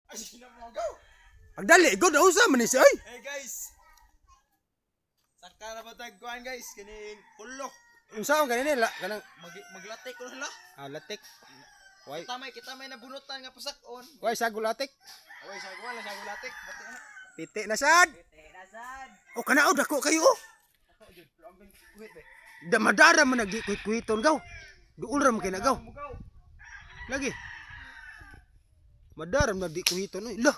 Ay, sinamaw. Pagdali, good na usa man ni siya. Hey guys. Saka na ba tagkuhan guys? Kining ulo. Unsa ang kanini la kanang Maglatik ko hala. latik. Why? Kita may nabunutan nga pasakon. Why sagol latik? Oy, sagwa lang sagwa latik. Pati na. Piti na sad. O kana dako kayo. Ako jud, ambing kuwit be. Damadara man nagikuit-kuiton gaw. Duol ra man kay nagaw. Lagi. Madaram na di kuiton oy. Lah.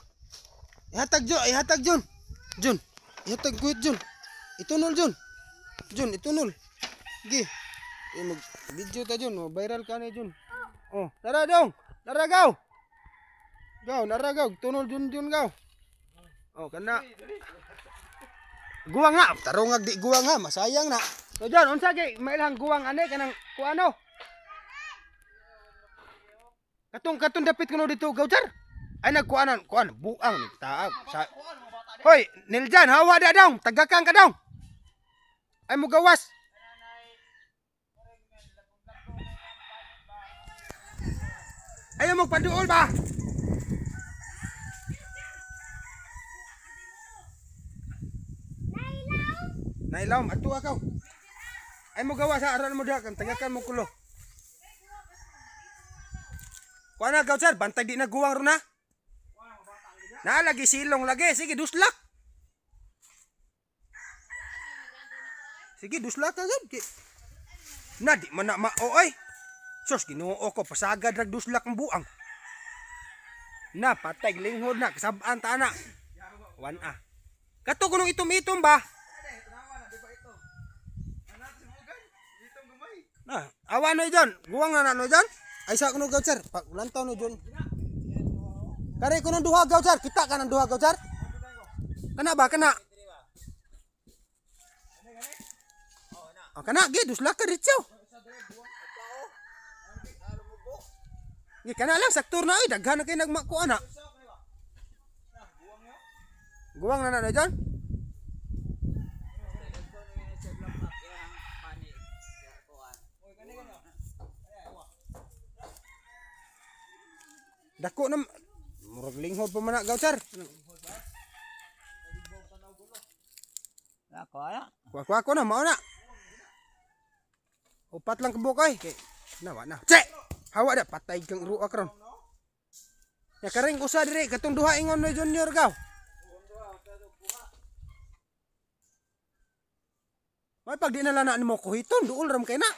Ihatag Jun. Jun. Ihatag kuit Jun. Itunol Jun. Jun, itunol. Gi. Mag video ta Jun, viral ka ni Jun. Oh, tara dong. Tara gaw. Gaw, nara gaw. Tunol Jun gaw. Oh, kana. Guwang nga, tarong di guwang ha, masayang na. So John, unsa kay mailang guwang ane kanang kuano? Katong dapit kuno dito gawjar. Ay nagkuanan, buang ni taag. Hoy, Niljan, hawa da daw, tagakang ka daw. Ay mo gawas. Ayaw mo paduol ba? Nailaw, ato akaw. Ay mo gawas ha, aral mo dakan, tagakan mo kulo. Kuha na gawsar, bantay di na guwang ron ha. Lagi silong lagi, sige duslak. Sige duslak ka gud. Na di man na maoy. Sus Ginoo ko pasagad rag duslak ang buang. Na patay linghod na kasab-an ta na. Wan a. Kato kunong itom-itom ba? Nah, awan no John, guwang na no John. Ay sa kuno gawsar, pag lantaw no John. Kare kuno duha gawsar, kita ka nang duha gawsar. Kana ba kana? Oh kana gi duslak ka ritso. Gi kana lang saktur na ay daghan na kay nagmakuha na. Guwang na na John. Dako na murag linghod pa man na gawsar. Ako ana. Kuha ko na mao na. Upat lang kabukoy kay nawa na. Che! Hawa da patay kang ruak ron. Ya karing usa diri katong duha ingon na junior gaw. May pag di na lana nimo kuhiton duol ram kay na.